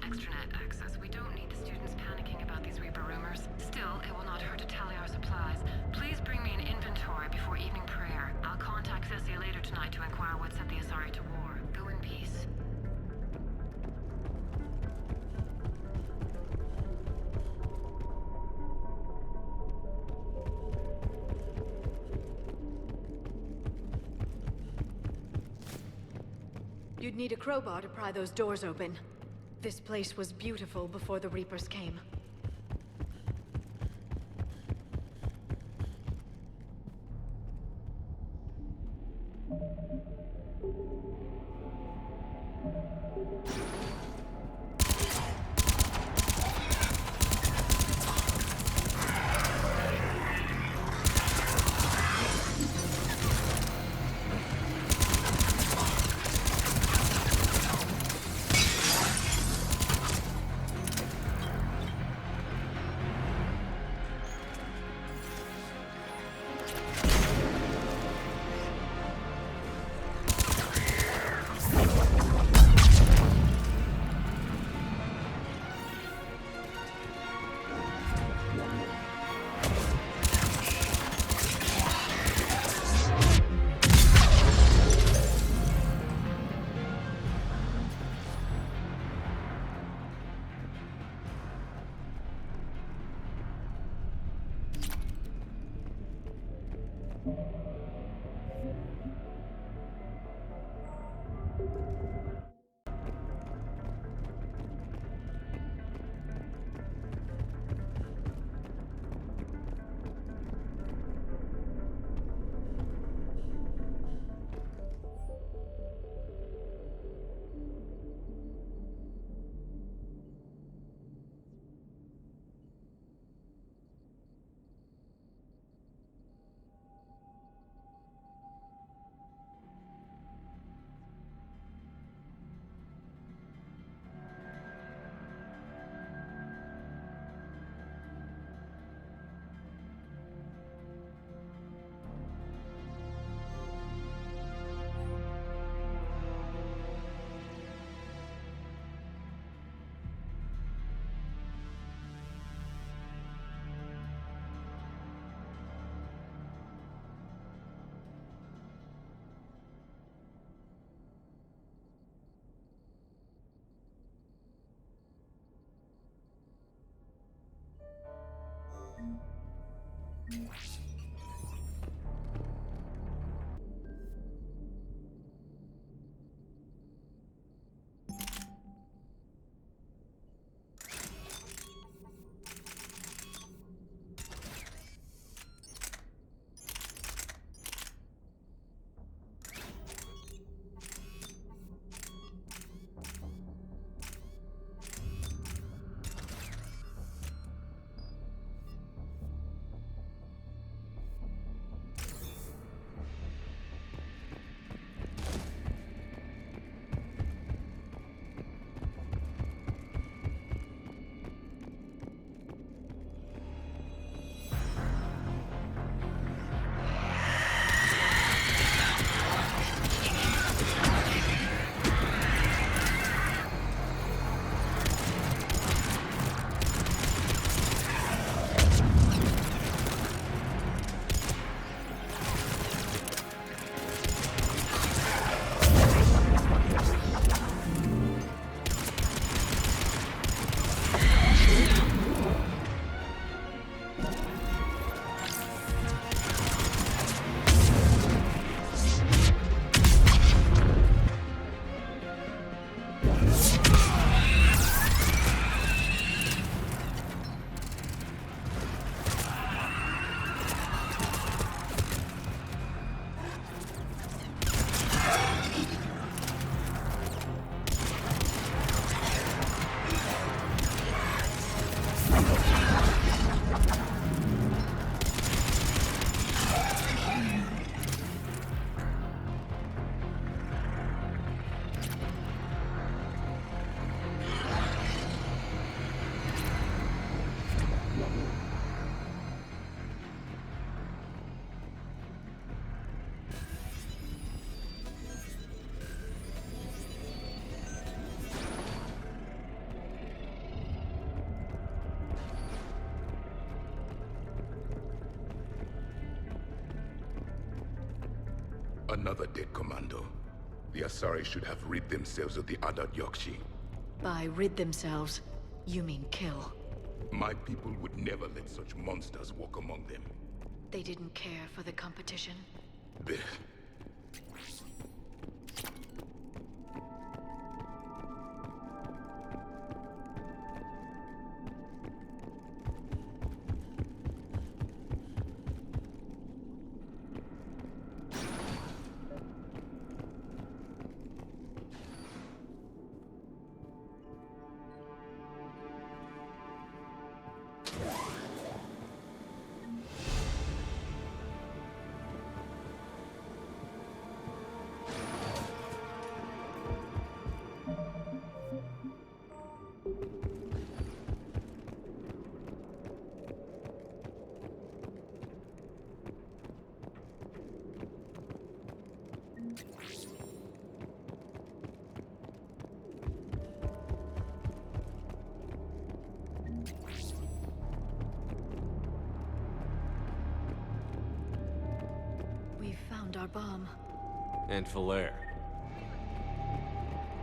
extranet access. We don't need the students panicking about these Reaper rumors. Still, it will not hurt to tally our supplies. Please bring me an inventory before evening prayer. I'll contact Thessia later tonight to inquire what set the Asari to war. Go in peace. You'd need a crowbar to pry those doors open. This place was beautiful before the Reapers came. Another dead commando. The Asari should have rid themselves of the Adat Yakshi. By rid themselves, you mean kill. My people would never let such monsters walk among them. They didn't care for the competition. They... Our bomb. And Falere.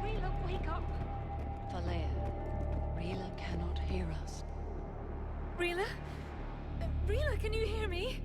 Rila, wake up! Falere, Rila cannot hear us. Rila? Rila, can you hear me?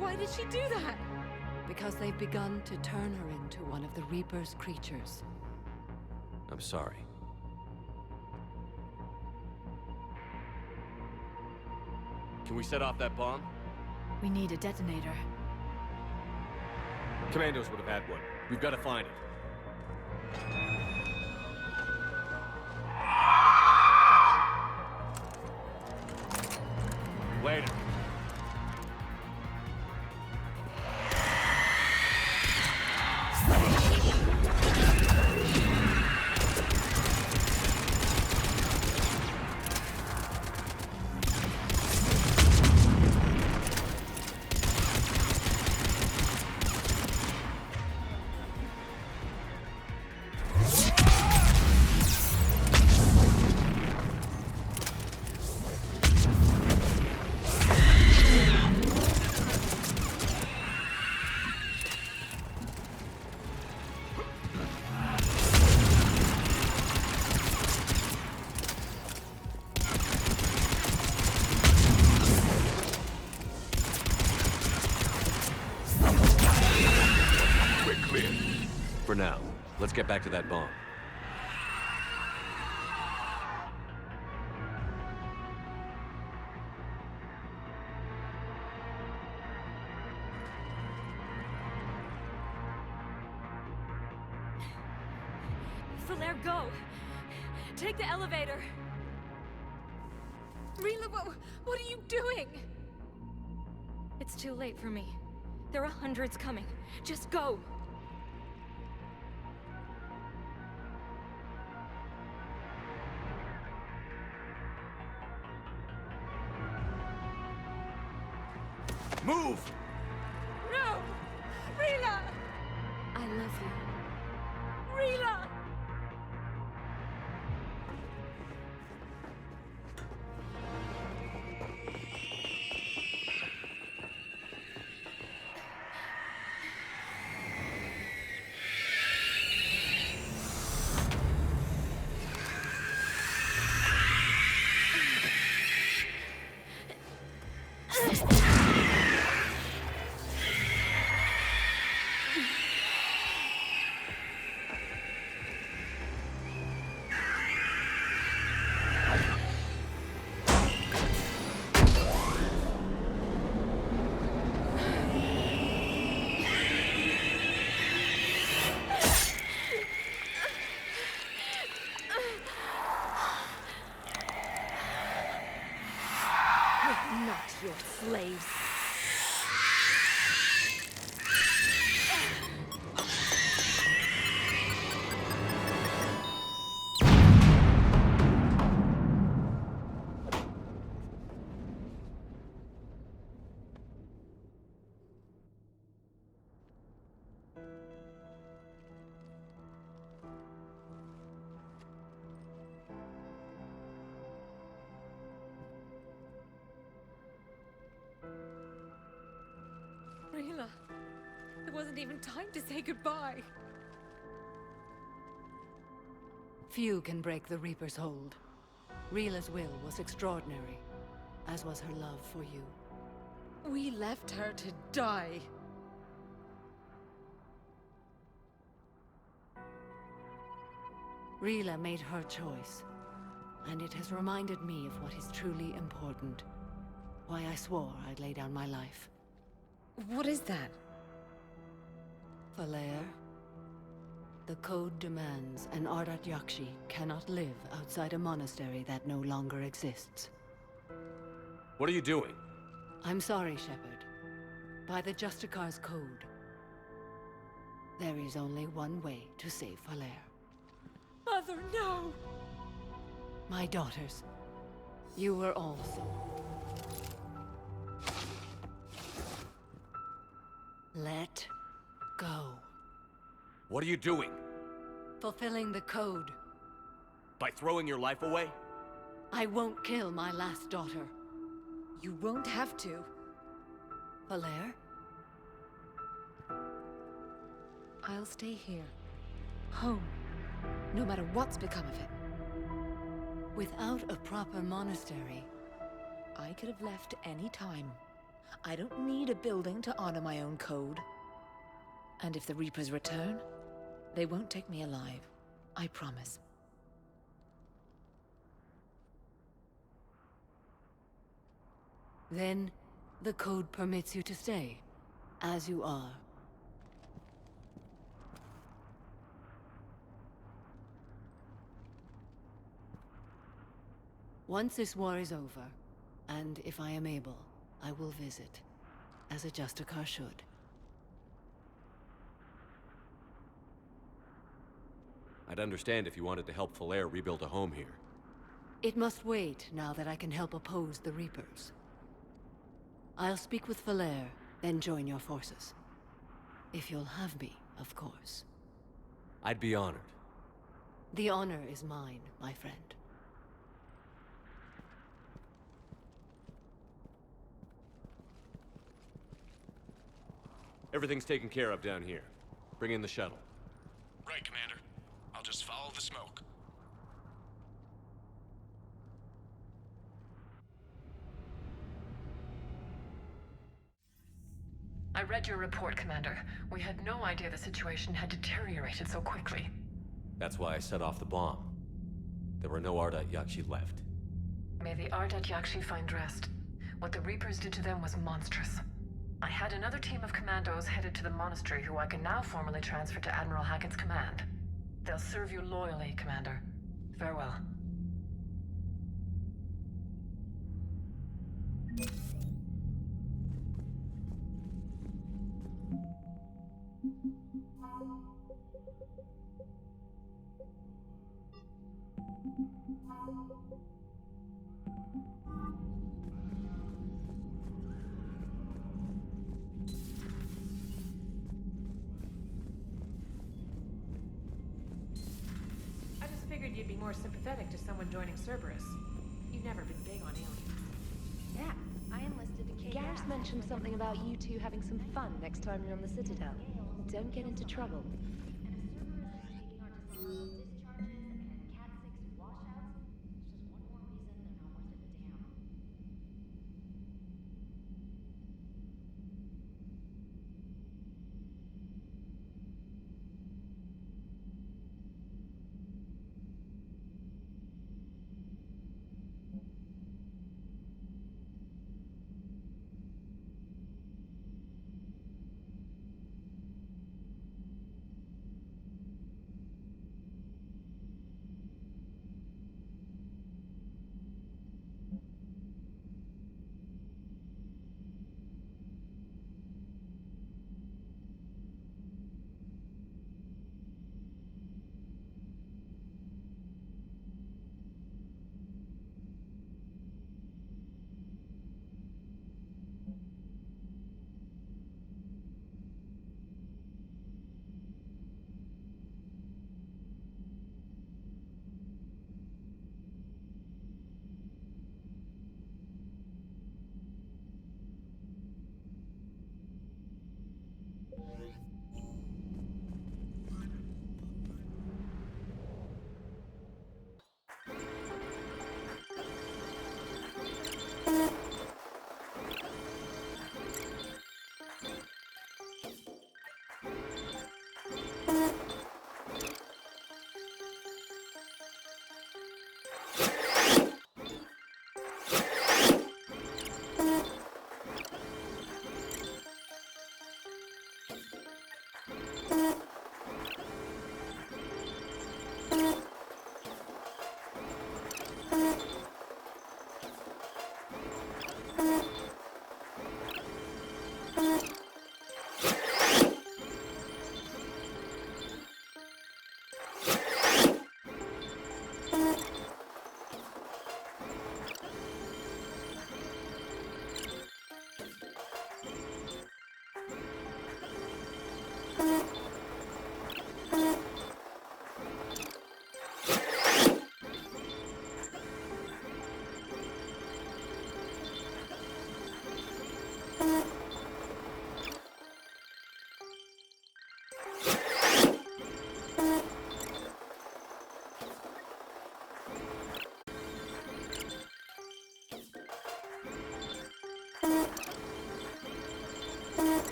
Why did she do that? Because they've begun to turn her into one of the Reaper's creatures. I'm sorry. Can we set off that bomb? We need a detonator. Commandos would have had one. We've got to find it. Later. For now, let's get back to that bomb. Falere, go! Take the elevator! Rila, what are you doing? It's too late for me. There are hundreds coming. Just go! Move! No! Rila! I love you. Rila! Not your slaves. wasn't even time to say goodbye. Few can break the Reaper's hold. Rila's will was extraordinary, as was her love for you. We left her to die. Rila made her choice, and it has reminded me of what is truly important. Why I swore I'd lay down my life. What is that? Falere, the code demands an Ardat Yakshi cannot live outside a monastery that no longer exists. What are you doing? I'm sorry, Shepard. By the Justicar's code, there is only one way to save Falere. Mother, no! My daughters, you were also. Let go. What are you doing? Fulfilling the code. By throwing your life away? I won't kill my last daughter. You won't have to. Falere? I'll stay here. Home. No matter what's become of it. Without a proper monastery, I could have left any time. I don't need a building to honor my own code. And if the Reapers return, they won't take me alive. I promise. then the code permits you to stay, as you are. Once this war is over, and if I am able, I will visit, as a Justicar should. I'd understand if you wanted to help Falere rebuild a home here. It must wait now that I can help oppose the Reapers. I'll speak with Falere, then join your forces. If you'll have me, of course. I'd be honored. The honor is mine, my friend. Everything's taken care of down here. Bring in the shuttle. Right, Commander. I'll just follow the smoke. I read your report, Commander. We had no idea the situation had deteriorated so quickly. That's why I set off the bomb. There were no Ardat Yakshi left. May the Ardat Yakshi find rest. What the Reapers did to them was monstrous. I had another team of commandos headed to the monastery who I can now formally transfer to Admiral Hackett's command. They'll serve you loyally, Commander. Farewell. I just figured you'd be more sympathetic to someone joining Cerberus. You've never been big on aliens. Yeah, I enlisted in Garrus mentioned something about you two having some fun next time you're on the Citadel. Don't get into trouble.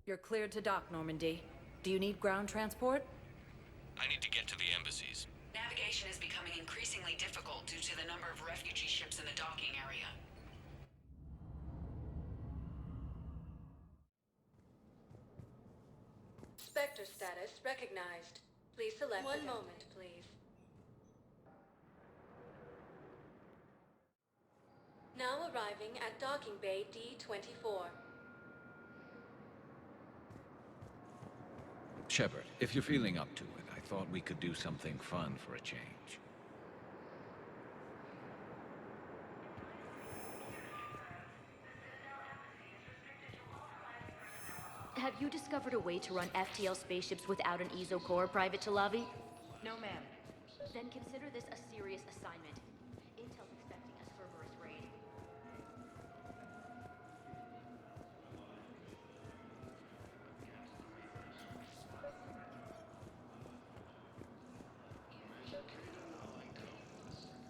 You're cleared to dock, Normandy. Do you need ground transport? I need to get to the embassies. Navigation is becoming increasingly difficult due to the number of refugee ships in the docking area. Spectre status recognized. Please select one moment, please. Now arriving at docking bay D-24. Shepard, if you're feeling up to it, I thought we could do something fun for a change. Have you discovered a way to run FTL spaceships without an ESO core, Private Talavi? No, ma'am. Then consider this a serious assignment. Intel's expecting a Cerberus raid.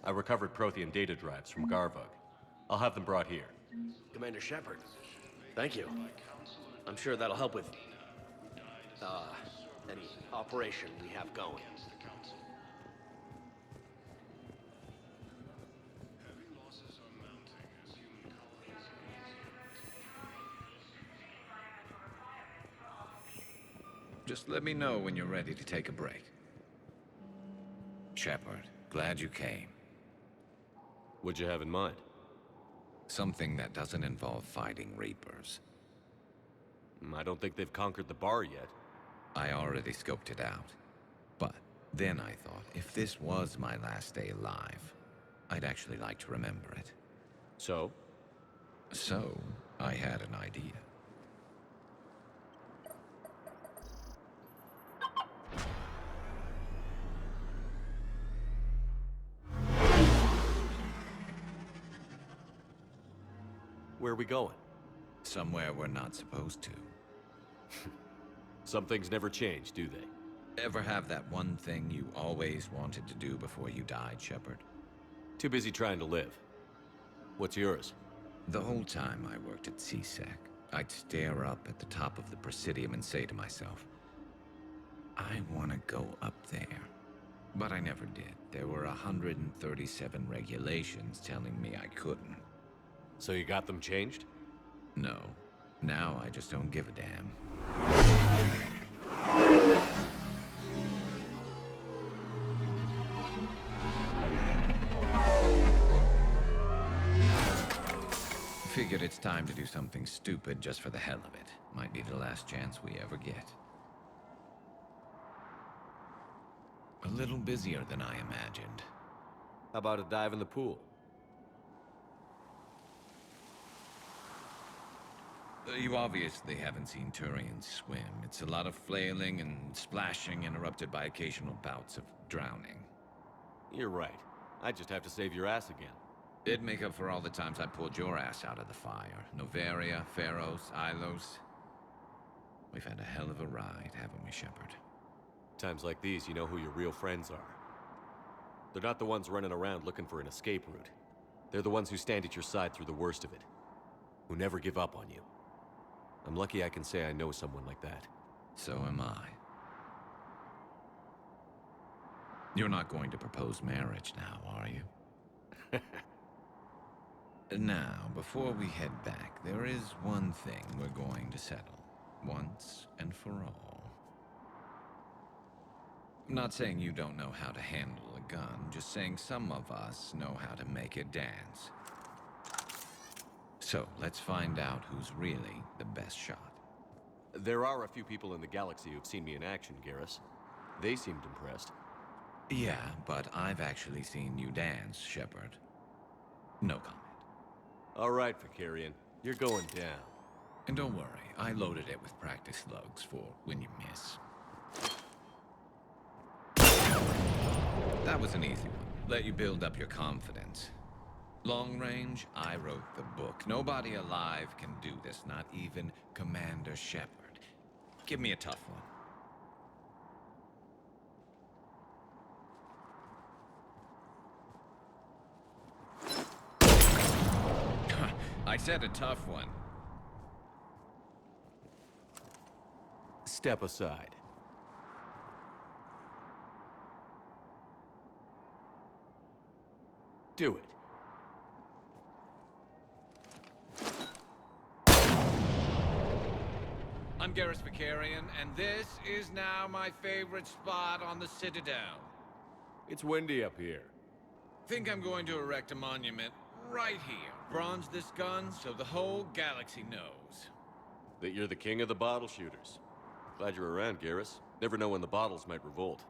I recovered Prothean data drives from Garvug. I'll have them brought here. Commander Shepard, thank you. I'm sure that'll help with, any operation we have going. Just let me know when you're ready to take a break. Shepard, glad you came. What'd you have in mind? Something that doesn't involve fighting Reapers. I don't think they've conquered the bar yet. I already scoped it out. But then I thought, if this was my last day alive, I'd actually like to remember it. So? So, I had an idea. Where are we going? Somewhere we're not supposed to. Some things never change, do they? Ever have that one thing you always wanted to do before you died, Shepard? Too busy trying to live. What's yours? The whole time I worked at CSEC, I'd stare up at the top of the Presidium and say to myself, I want to go up there. But I never did. There were 137 regulations telling me I couldn't. So you got them changed? No. Now I just don't give a damn. Figured it's time to do something stupid just for the hell of it. Might be the last chance we ever get. A little busier than I imagined. How about a dive in the pool? You obviously haven't seen Turians swim. It's a lot of flailing and splashing interrupted by occasional bouts of drowning. You're right. I just have to save your ass again. It'd make up for all the times I pulled your ass out of the fire. Noveria, Pharos, Ilos. We've had a hell of a ride, haven't we, Shepard? Times like these, you know who your real friends are. They're not the ones running around looking for an escape route. They're the ones who stand at your side through the worst of it. Who never give up on you. I'm lucky I can say I know someone like that. So am I. You're not going to propose marriage now, are you? Now, before we head back, there is one thing we're going to settle. Once and for all. I'm not saying you don't know how to handle a gun, just saying some of us know how to make it dance. So, let's find out who's really the best shot. There are a few people in the galaxy who've seen me in action, Garrus. They seemed impressed. Yeah, but I've actually seen you dance, Shepard. No comment. All right, Vakarian. You're going down. And don't worry, I loaded it with practice slugs for when you miss. That was an easy one. Let you build up your confidence. Long range, I wrote the book. Nobody alive can do this, not even Commander Shepard. Give me a tough one. I said a tough one. Step aside. Do it. I'm Garrus Vakarian, and this is now my favorite spot on the Citadel. It's windy up here. Think I'm going to erect a monument right here. Bronze this gun so the whole galaxy knows. That you're the king of the bottle shooters. Glad you're around, Garrus. Never know when the bottles might revolt.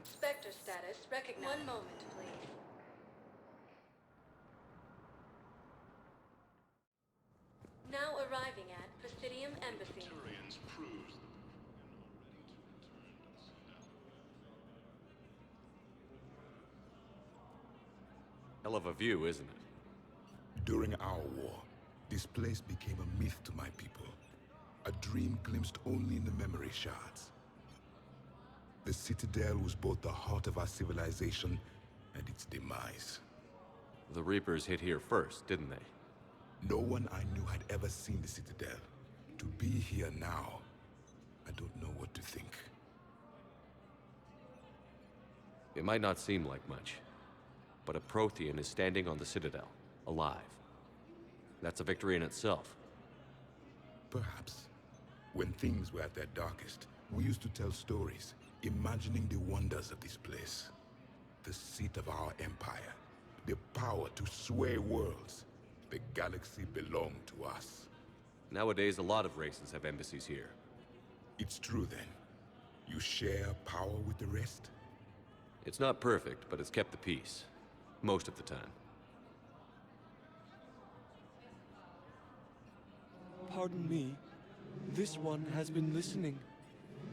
Spectre status recognized. One moment, please. Now arriving at Presidium Embassy. Hell of a view, isn't it? During our war, this place became a myth to my people. A dream glimpsed only in the memory shards. The Citadel was both the heart of our civilization and its demise. The Reapers hit here first, didn't they? No one I knew had ever seen the Citadel. To be here now, I don't know what to think. It might not seem like much, but a Prothean is standing on the Citadel, alive. That's a victory in itself. Perhaps. When things were at their darkest, we used to tell stories, imagining the wonders of this place. The seat of our empire, the power to sway worlds. The galaxy belonged to us. Nowadays, a lot of races have embassies here. It's true then. You share power with the rest? It's not perfect, but it's kept the peace. Most of the time. Pardon me. This one has been listening.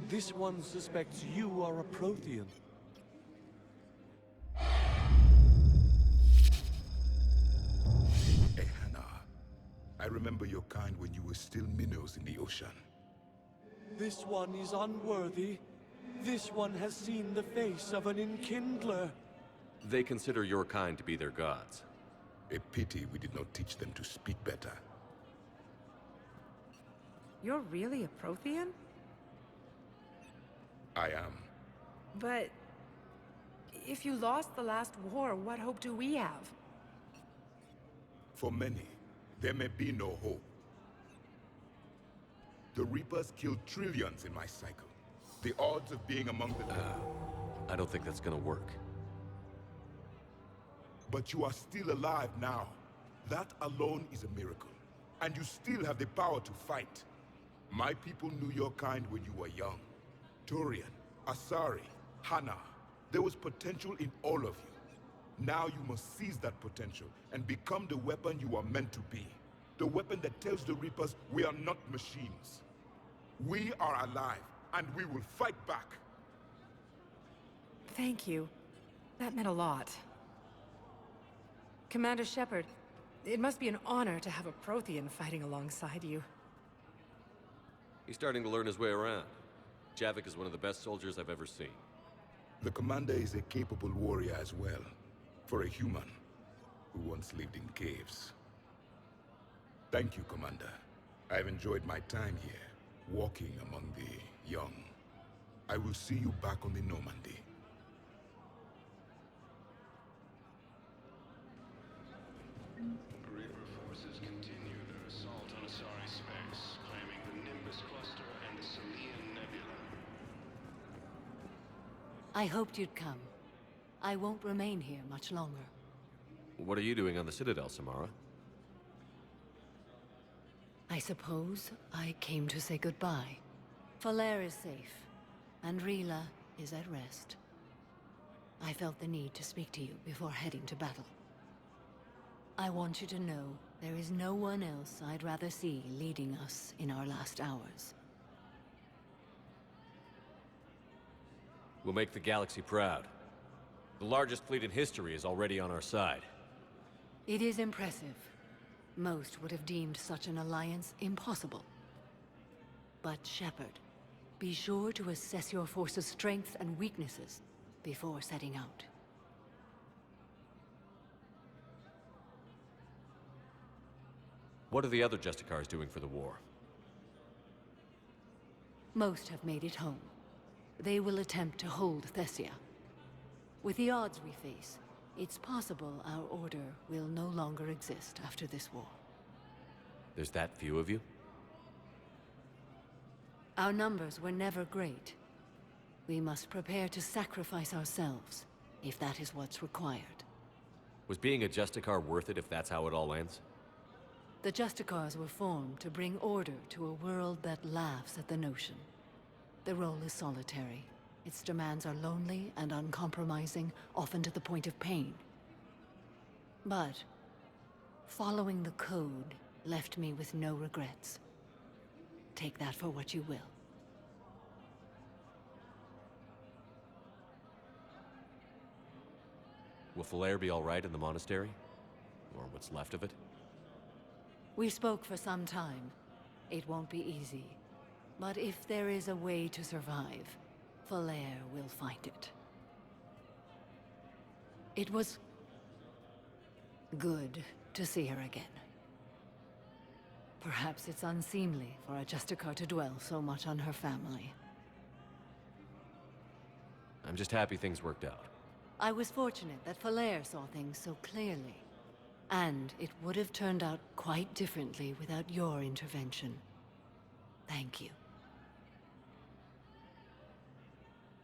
This one suspects you are a Prothean. Ehana, your kind when you were still minnows in the ocean. This one is unworthy. This one has seen the face of an enkindler. They consider your kind to be their gods. A pity we did not teach them to speak better. You're really a Prothean? I am. But... if you lost the last war, what hope do we have? For many, there may be no hope. The Reapers killed trillions in my cycle. The odds of being among the... I don't think that's gonna work. But you are still alive now. That alone is a miracle. And you still have the power to fight. My people knew your kind when you were young. Turian, Asari, Hana. There was potential in all of you. Now you must seize that potential and become the weapon you are meant to be. The weapon that tells the Reapers we are not machines. We are alive, and we will fight back. Thank you. That meant a lot. Commander Shepard, it must be an honor to have a Prothean fighting alongside you. He's starting to learn his way around. Javik is one of the best soldiers I've ever seen. The commander is a capable warrior as well. For a human who once lived in caves. Thank you, Commander. I've enjoyed my time here, walking among the young. I will see you back on the Normandy. Reaper forces continue their assault on Asari space, claiming the Nimbus cluster and the Salian Nebula. I hoped you'd come. I won't remain here much longer. What are you doing on the Citadel, Samara? I suppose I came to say goodbye. Falere is safe, and Rila is at rest. I felt the need to speak to you before heading to battle. I want you to know there is no one else I'd rather see leading us in our last hours. We'll make the galaxy proud. The largest fleet in history is already on our side. It is impressive. Most would have deemed such an alliance impossible. But Shepard, be sure to assess your force's strengths and weaknesses before setting out. What are the other Justicars doing for the war? Most have made it home. They will attempt to hold Thessia. With the odds we face, it's possible our order will no longer exist after this war. There's that few of you? Our numbers were never great. We must prepare to sacrifice ourselves, if that is what's required. Was being a Justicar worth it if that's how it all ends? The Justicars were formed to bring order to a world that laughs at the notion. The role is solitary. Its demands are lonely and uncompromising, often to the point of pain. But following the code left me with no regrets. Take that for what you will. Will Falere be all right in the monastery? Or what's left of it? We spoke for some time. It won't be easy. But if there is a way to survive, Falere will find it. It was good to see her again. Perhaps it's unseemly for a Justicar to dwell so much on her family. I'm just happy things worked out. I was fortunate that Falere saw things so clearly. And it would have turned out quite differently without your intervention. Thank you.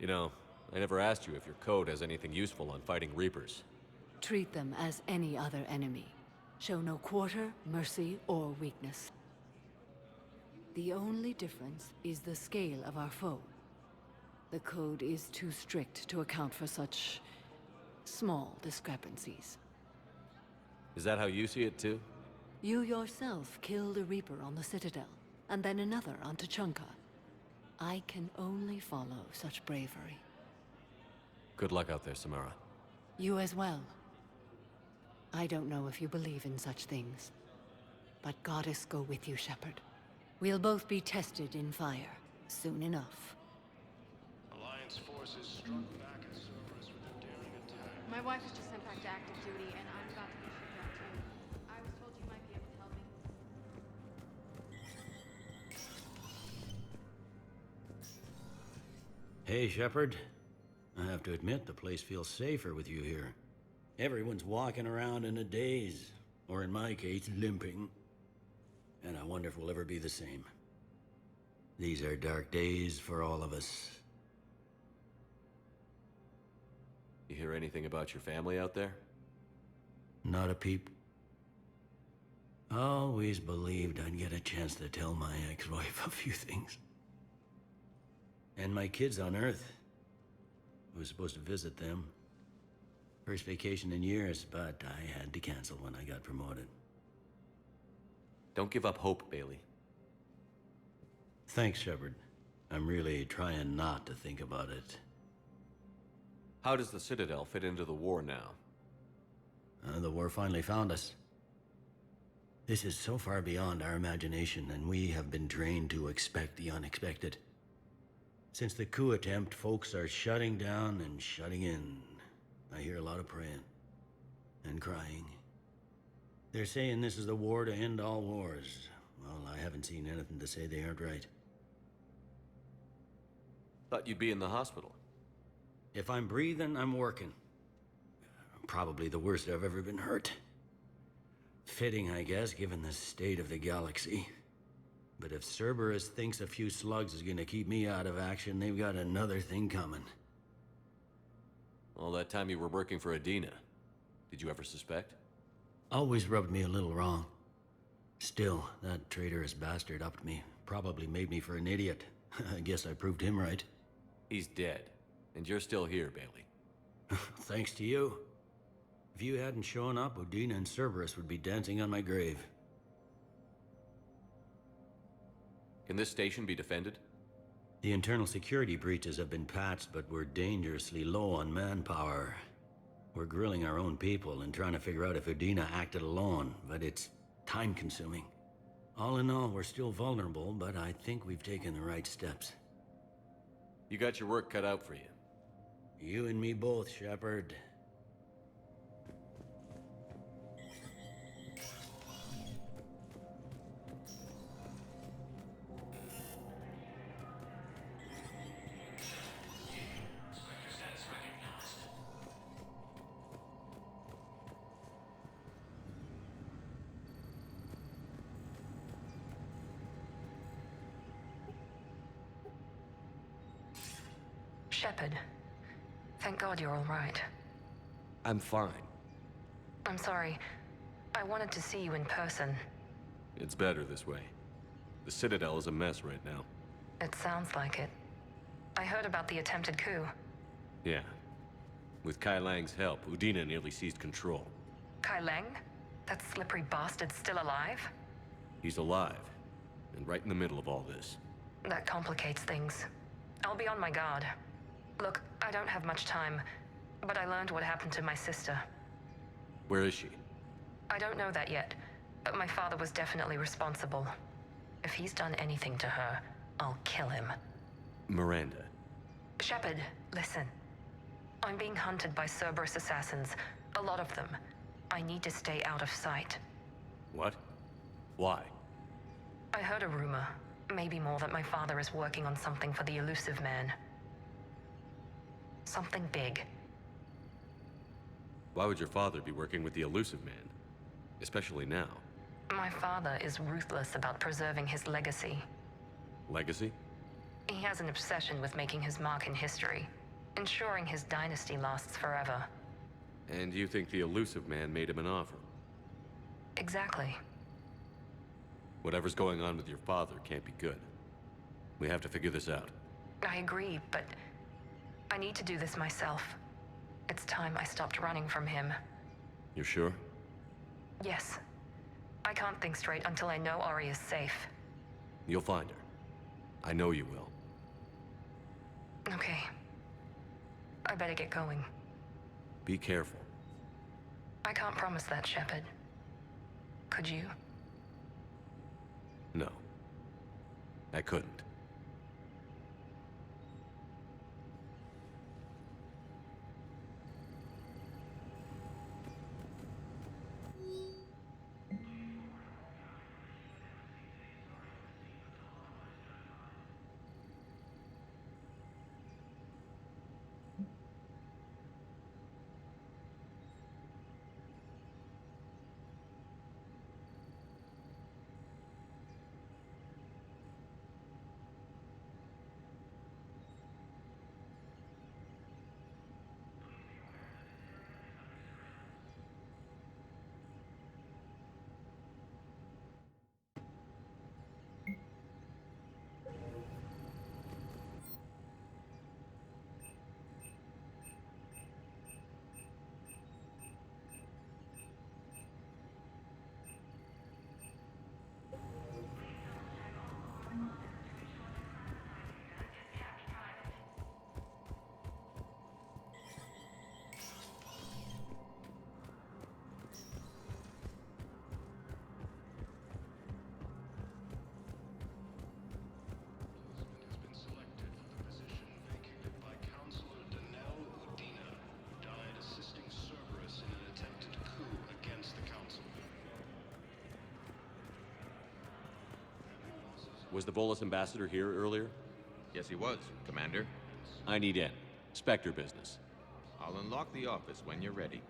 You know, I never asked you if your code has anything useful on fighting Reapers. Treat them as any other enemy. Show no quarter, mercy, or weakness. The only difference is the scale of our foe. The code is too strict to account for such small discrepancies. Is that how you see it too? You yourself killed a Reaper on the Citadel, and then another on Tuchanka. I can only follow such bravery. Good luck out there, Samara. You as well. I don't know if you believe in such things, but Goddess go with you, Shepard. We'll both be tested in fire, soon enough. Alliance forces struck back at Cerberus with a daring attack. My wife was just sent back to active duty, and I'm about to be shipped out too. I was told you might be able to help me. Hey, Shepard. I have to admit, the place feels safer with you here. Everyone's walking around in a daze, or in my case, limping. And I wonder if we'll ever be the same. These are dark days for all of us. You hear anything about your family out there? Not a peep. Always believed I'd get a chance to tell my ex-wife a few things. And my kids on Earth. I was supposed to visit them. First vacation in years, but I had to cancel when I got promoted. Don't give up hope, Bailey. Thanks, Shepard. I'm really trying not to think about it. How does the Citadel fit into the war now? The war finally found us. This is so far beyond our imagination, and we have been trained to expect the unexpected. Since the coup attempt, folks are shutting down and shutting in. I hear a lot of praying and crying. They're saying this is the war to end all wars. Well, I haven't seen anything to say they aren't right. Thought you'd be in the hospital. If I'm breathing, I'm working. Probably the worst I've ever been hurt. Fitting, I guess, given the state of the galaxy. But if Cerberus thinks a few slugs is gonna keep me out of action, they've got another thing coming. All that time you were working for Adina, did you ever suspect? Always rubbed me a little wrong. Still, that traitorous bastard upped me. Probably made me for an idiot. I guess I proved him right. He's dead, and you're still here, Bailey. Thanks to you. If you hadn't shown up, Udina and Cerberus would be dancing on my grave. Can this station be defended? The internal security breaches have been patched, but we're dangerously low on manpower. We're grilling our own people and trying to figure out if Udina acted alone, but it's time-consuming. All in all, we're still vulnerable, but I think we've taken the right steps. You got your work cut out for you. You and me both, Shepard. Shepard, thank God you're all right. I'm fine. I'm sorry. I wanted to see you in person. It's better this way. The Citadel is a mess right now. It sounds like it. I heard about the attempted coup. Yeah. With Kai Lang's help, Udina nearly seized control. Kai Lang? That slippery bastard's still alive? He's alive, and right in the middle of all this. That complicates things. I'll be on my guard. Look, I don't have much time, but I learned what happened to my sister. Where is she? I don't know that yet, but my father was definitely responsible. If he's done anything to her, I'll kill him. Miranda. Shepard, listen. I'm being hunted by Cerberus assassins, a lot of them. I need to stay out of sight. What? Why? I heard a rumor, maybe more, that my father is working on something for the Elusive Man. Something big. Why would your father be working with the Elusive Man? Especially now. My father is ruthless about preserving his legacy. Legacy? He has an obsession with making his mark in history, ensuring his dynasty lasts forever. And you think the Elusive Man made him an offer? Exactly. Whatever's going on with your father can't be good. We have to figure this out. I agree, but I need to do this myself. It's time I stopped running from him. You're sure? Yes. I can't think straight until I know Ori is safe. You'll find her. I know you will. Okay. I better get going. Be careful. I can't promise that, Shepard. Could you? No. I couldn't. Was the Volus ambassador here earlier? Yes, he was, Commander. I need in. Spectre business. I'll unlock the office when you're ready.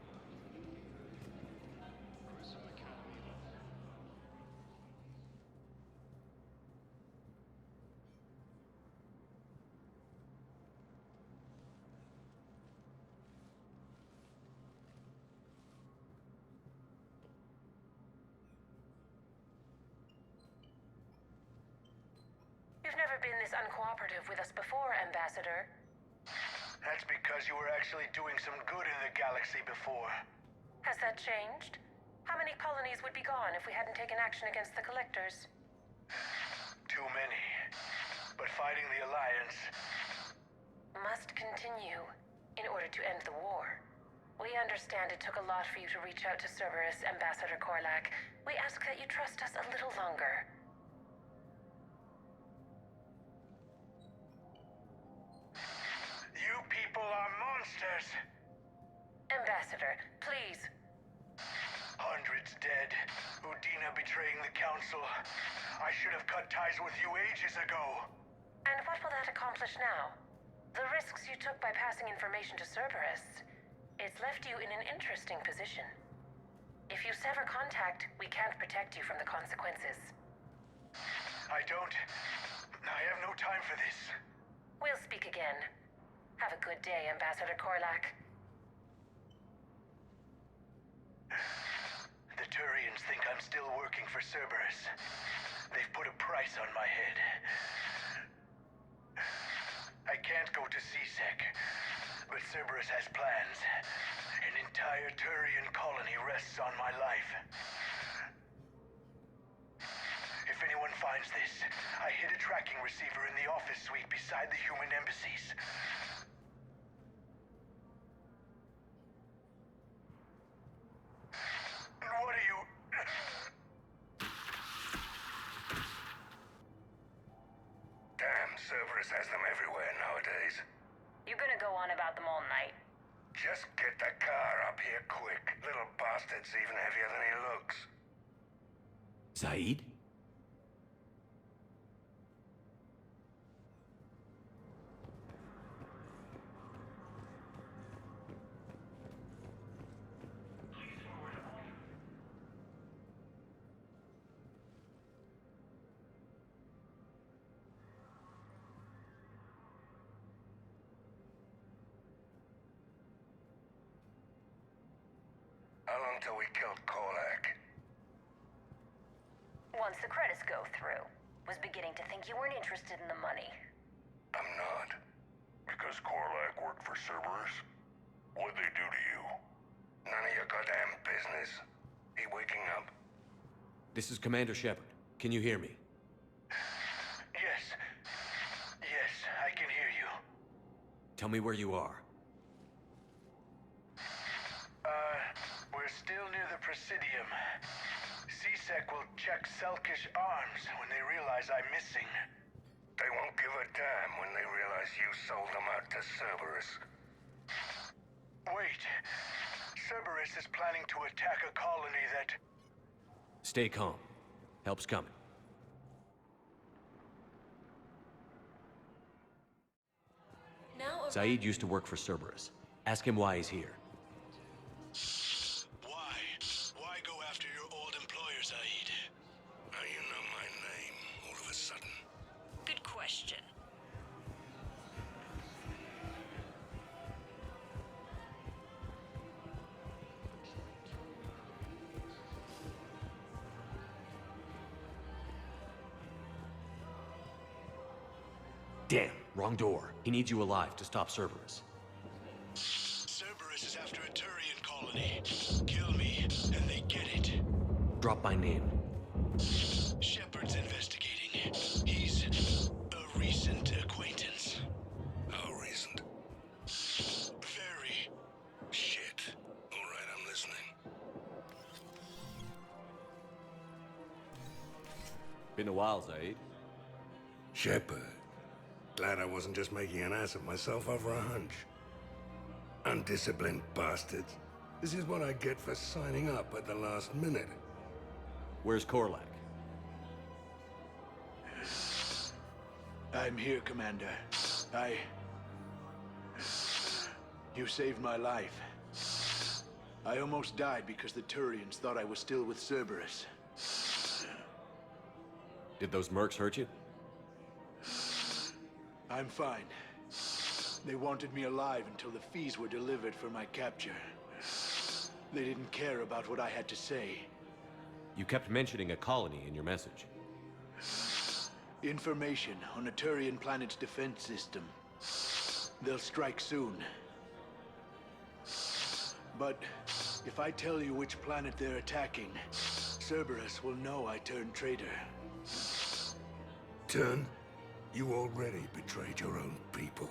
You've never been this uncooperative with us before, Ambassador. That's because you were actually doing some good in the galaxy before. Has that changed? How many colonies would be gone if we hadn't taken action against the Collectors? Too many. But fighting the Alliance... must continue in order to end the war. We understand it took a lot for you to reach out to Cerberus, Ambassador Korlak. We ask that you trust us a little longer. You people are monsters! Ambassador, please. Hundreds dead. Udina betraying the Council. I should have cut ties with you ages ago. And what will that accomplish now? The risks you took by passing information to Cerberus. It's left you in an interesting position. If you sever contact, we can't protect you from the consequences. I have no time for this. We'll speak again. Have a good day, Ambassador Korlak. The Turians think I'm still working for Cerberus. They've put a price on my head. I can't go to C-Sec, but Cerberus has plans. An entire Turian colony rests on my life. If anyone finds this, I hid a tracking receiver in the office suite beside the human embassies. What are you... Damn, Cerberus has them everywhere nowadays. You gonna go on about them all night? Just get the car up here quick. Little bastard's even heavier than he looks. Zaid? How long till we killed Korlak? Once the credits go through. Was beginning to think you weren't interested in the money. I'm not. Because Korlak worked for Cerberus? What'd they do to you? None of your goddamn business. He waking up? This is Commander Shepard. Can you hear me? Yes. Yes, I can hear you. Tell me where you are. We're still near the Presidium. C-Sec will check Selkish Arms when they realize I'm missing. They won't give a damn when they realize you sold them out to Cerberus. Wait. Cerberus is planning to attack a colony that... Stay calm. Help's coming. Zaid used to work for Cerberus. Ask him why he's here. Why? Why go after your old employer, Zaid? Now you know my name, all of a sudden. Good question. Damn, wrong door. He needs you alive to stop Cerberus. Cerberus is after a Turian colony. Kill me, and they get it. Drop my name. Shepard's investigating. He's a recent acquaintance. How recent? Very. Shit. All right, I'm listening. Been a while, Zaid. Shepard. Glad I wasn't just making an ass of myself over a hunch. Undisciplined bastards. This is what I get for signing up at the last minute. Where's Korlak? I'm here, Commander. You saved my life. I almost died because the Turians thought I was still with Cerberus. Did those mercs hurt you? I'm fine. They wanted me alive until the fees were delivered for my capture. They didn't care about what I had to say. You kept mentioning a colony in your message. Information on a Turian planet's defense system. They'll strike soon. But if I tell you which planet they're attacking, Cerberus will know I turned traitor. Turn? You already betrayed your own people.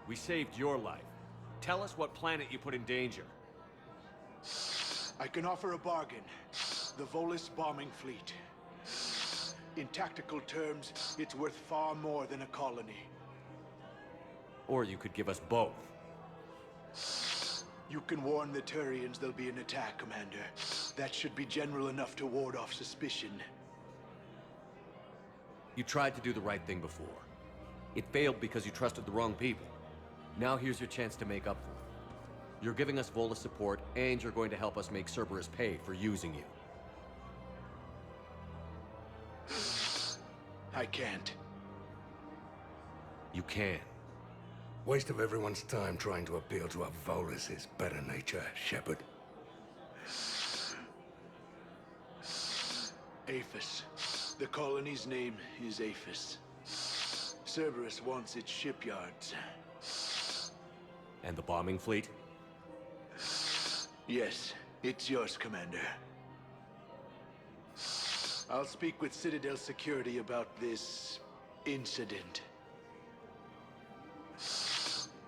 We saved your life. Tell us what planet you put in danger. I can offer a bargain. The Volus bombing fleet. In tactical terms, it's worth far more than a colony. Or you could give us both. You can warn the Turians there'll be an attack, Commander. That should be general enough to ward off suspicion. You tried to do the right thing before. It failed because you trusted the wrong people. Now here's your chance to make up for it. You're giving us Volus support, and you're going to help us make Cerberus pay for using you. I can't. You can. Waste of everyone's time trying to appeal to a Volus' better nature, Shepard. Aphis. The colony's name is Aphis. Cerberus wants its shipyards. And the bombing fleet? Yes, it's yours, Commander. I'll speak with Citadel Security about this incident.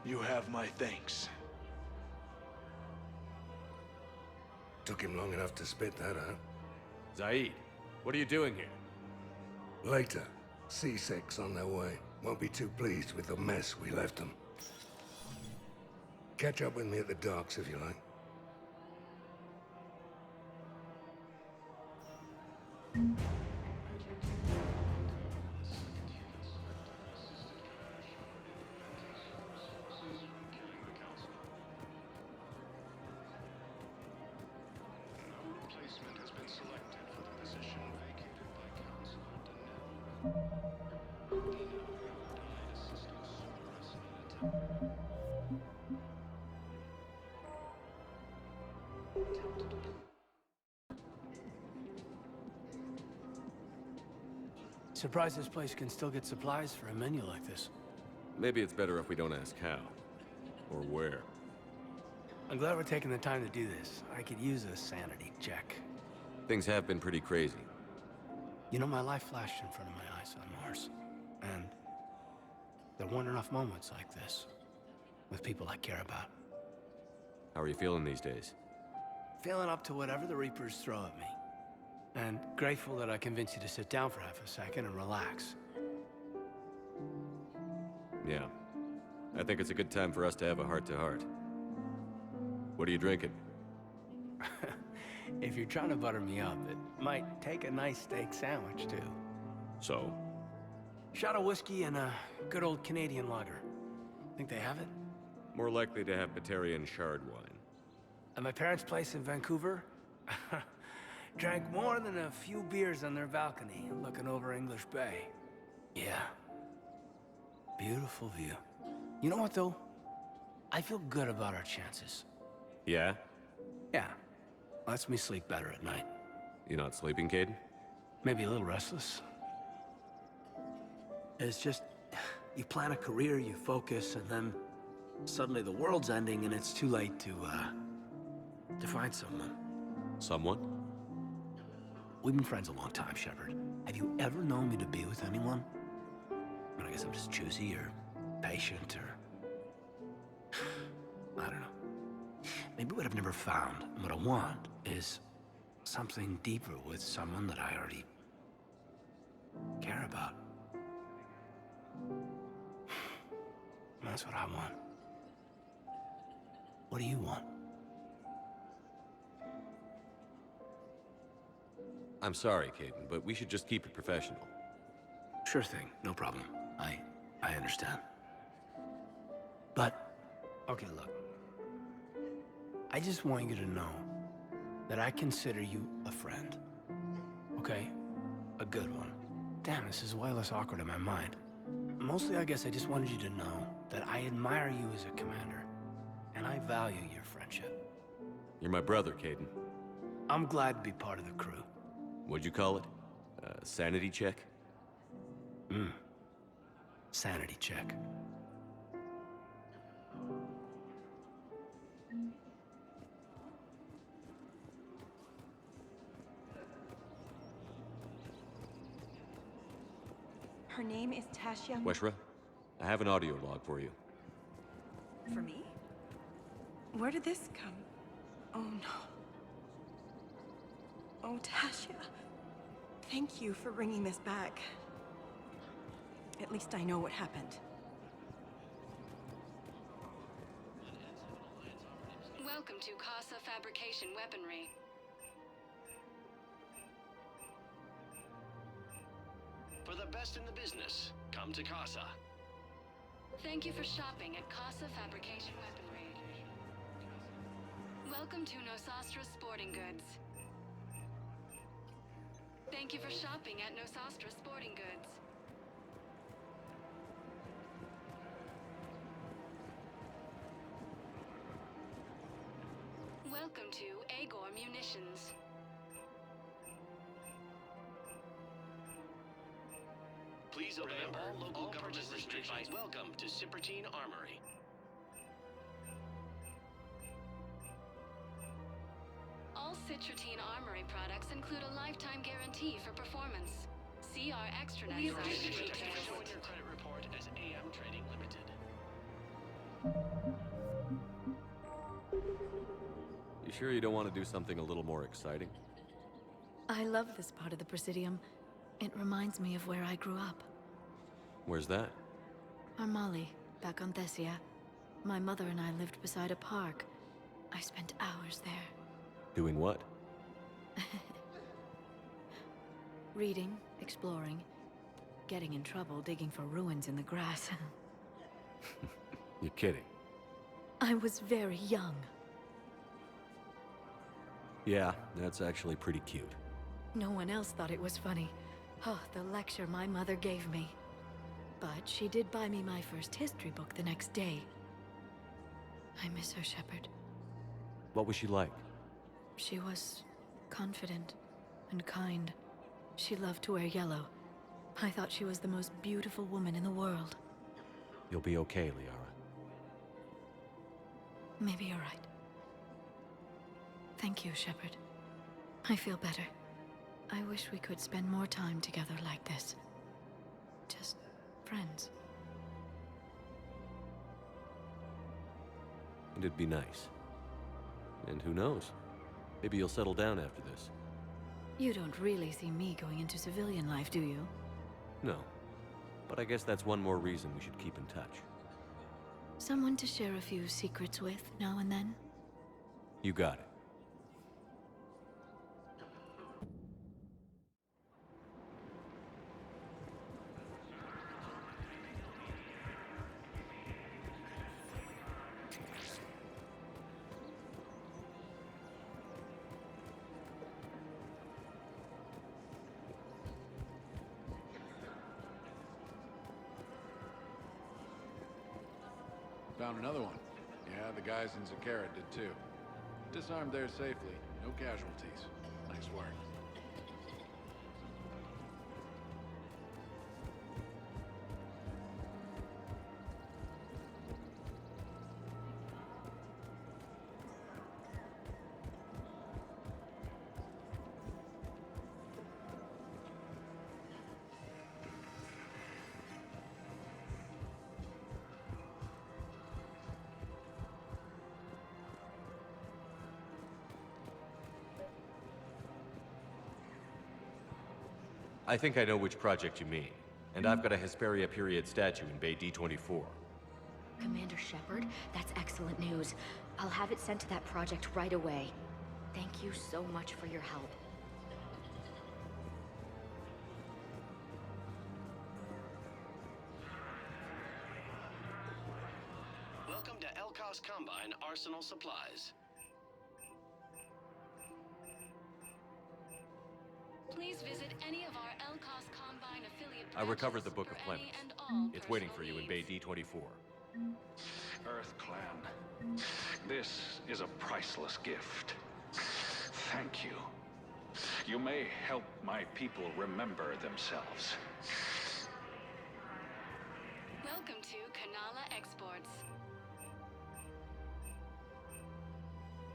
You have my thanks. Took him long enough to spit that out. Zaid, what are you doing here? Later. C6 on their way. Won't be too pleased with the mess we left them. Catch up with me at the docks if you like. Replacement has been selected for the position vacated by Councilor Denell. Denied assisting Cerberus in an attack. Surprised this place can still get supplies for a menu like this. Maybe it's better if we don't ask how. Or where. I'm glad we're taking the time to do this. I could use a sanity check. Things have been pretty crazy. You know, my life flashed in front of my eyes on Mars. And there weren't enough moments like this. With people I care about. How are you feeling these days? Feeling up to whatever the Reapers throw at me. And grateful that I convinced you to sit down for half a second and relax. Yeah. I think it's a good time for us to have a heart-to-heart. What are you drinking? If you're trying to butter me up, it might take a nice steak sandwich, too. So? Shot of whiskey and a good old Canadian lager. Think they have it? More likely to have Batarian shard wine. At my parents' place in Vancouver, drank more than a few beers on their balcony, looking over English Bay. Yeah. Beautiful view. You know what, though? I feel good about our chances. Yeah? Yeah. Lets me sleep better at night. You not sleeping, Caden? Maybe a little restless. It's just, you plan a career, you focus, and then suddenly the world's ending and it's too late to find someone. Someone? We've been friends a long time, Shepard. Have you ever known me to be with anyone? I guess I'm just choosy or patient or... I don't know. Maybe what I've never found, and what I want, is something deeper with someone that I already care about. That's what I want. What do you want? I'm sorry, Caden, but we should just keep it professional. Sure thing, no problem. I understand. But, okay, look. I just want you to know that I consider you a friend. Okay? A good one. Damn, this is way less awkward in my mind. Mostly, I guess I just wanted you to know that I admire you as a commander, and I value your friendship. You're my brother, Caden. I'm glad to be part of the crew. What'd you call it? Sanity check? Sanity check. Her name is Tasha. Weshra, I have an audio log for you. For me? Where did this come? Oh no. Oh, Tasha. Thank you for bringing this back. At least I know what happened. Welcome to Casa Fabrication Weaponry. For the best in the business, come to Casa. Thank you for shopping at Casa Fabrication Weaponry. Welcome to Nosastra Sporting Goods. Thank you for shopping at Nosastra Sporting Goods. Welcome to Agor Munitions. Please remember, all government restrictions. Welcome to Cipertine Armory. All Citrotine Armory products include a lifetime guarantee for performance. See our extranet We site. join your credit report as AM Trading Limited. You sure you don't want to do something a little more exciting? I love this part of the Presidium. It reminds me of where I grew up. Where's that? Armali, back on Thessia. My mother and I lived beside a park. I spent hours there. Doing what? Reading, exploring, getting in trouble digging for ruins in the grass. You're kidding. I was very young. Yeah, that's actually pretty cute. No one else thought it was funny. Oh, the lecture my mother gave me. But she did buy me my first history book the next day. I miss her, Shepard. What was she like? She was confident and kind. She loved to wear yellow. I thought she was the most beautiful woman in the world. You'll be okay, Liara. Maybe you're right. Thank you, Shepard. I feel better. I wish we could spend more time together like this. Just friends. And it'd be nice. And who knows? Maybe you'll settle down after this. You don't really see me going into civilian life, do you? No. But I guess that's one more reason we should keep in touch. Someone to share a few secrets with now and then? You got it. Found another one. Yeah, the guys in Zakara did too. Disarmed there safely. No casualties. Nice work. I think I know which project you mean. And I've got a Hesperia period statue in Bay D24. Commander Shepard, that's excellent news. I'll have it sent to that project right away. Thank you so much for your help. Welcome to Elkos Combine Arsenal Supplies. Please visit any of our Elkos Combine affiliate I recovered the Book branches of for Clemens. any and all It's waiting for personal you in Bay needs. D24. Earth Clan, this is a priceless gift. Thank you. You may help my people remember themselves. Welcome to Kanala Exports.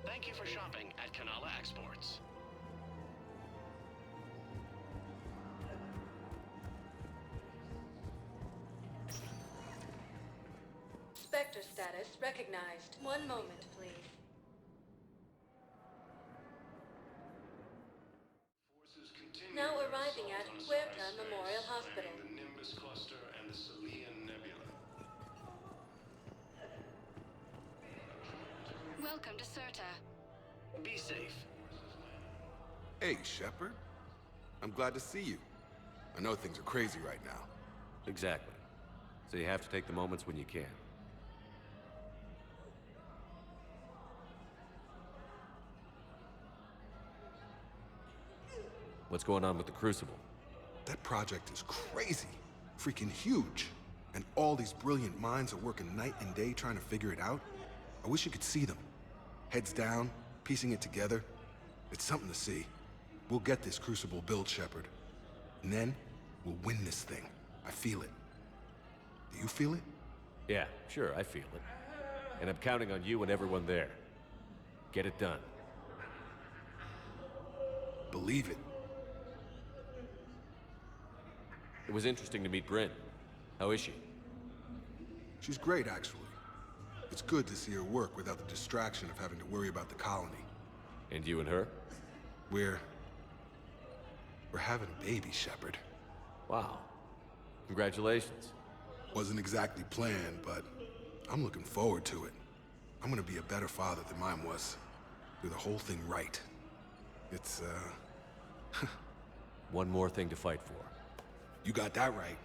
Thank you for shopping at Kanala Exports. Spectre status recognized. One moment, please. Now arriving at Huerta Memorial Hospital. The Nimbus Cluster and the Celian Nebula. Welcome to Serta. Be safe. Hey, Shepard. I'm glad to see you. I know things are crazy right now. Exactly. So you have to take the moments when you can. What's going on with the Crucible? That project is crazy. Freaking huge. And all these brilliant minds are working night and day trying to figure it out. I wish you could see them. Heads down, piecing it together. It's something to see. We'll get this Crucible built, Shepard. And then, we'll win this thing. I feel it. Do you feel it? Yeah, sure, I feel it. And I'm counting on you and everyone there. Get it done. Believe it. It was interesting to meet Bryn. How is she? She's great, actually. It's good to see her work without the distraction of having to worry about the colony. And you and her? We're having a baby, Shepard. Wow. Congratulations. Wasn't exactly planned, but I'm looking forward to it. I'm gonna be a better father than mine was. Do the whole thing right. It's, One more thing to fight for. You got that right.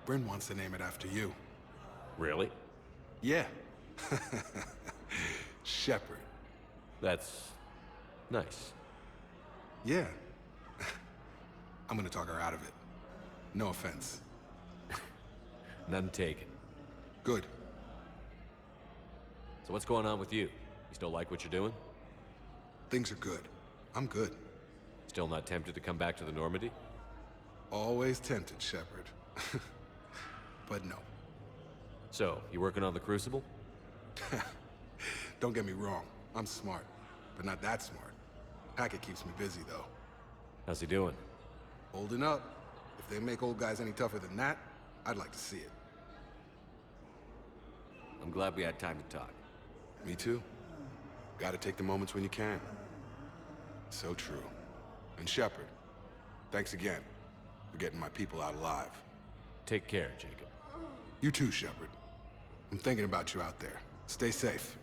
Bryn wants to name it after you. Really? Yeah. Shepard. That's nice. Yeah. I'm gonna talk her out of it. No offense. None taken. Good. So what's going on with you? You still like what you're doing? Things are good. I'm good. Still not tempted to come back to the Normandy? Always tempted, Shepard. But no. So, you working on the Crucible? Don't get me wrong. I'm smart. But not that smart. Hackett keeps me busy, though. How's he doing? Holding up. If they make old guys any tougher than that, I'd like to see it. I'm glad we had time to talk. Me too. Gotta take the moments when you can. So true. And Shepard, thanks again for getting my people out alive. Take care, Jacob. You too, Shepard. I'm thinking about you out there. Stay safe.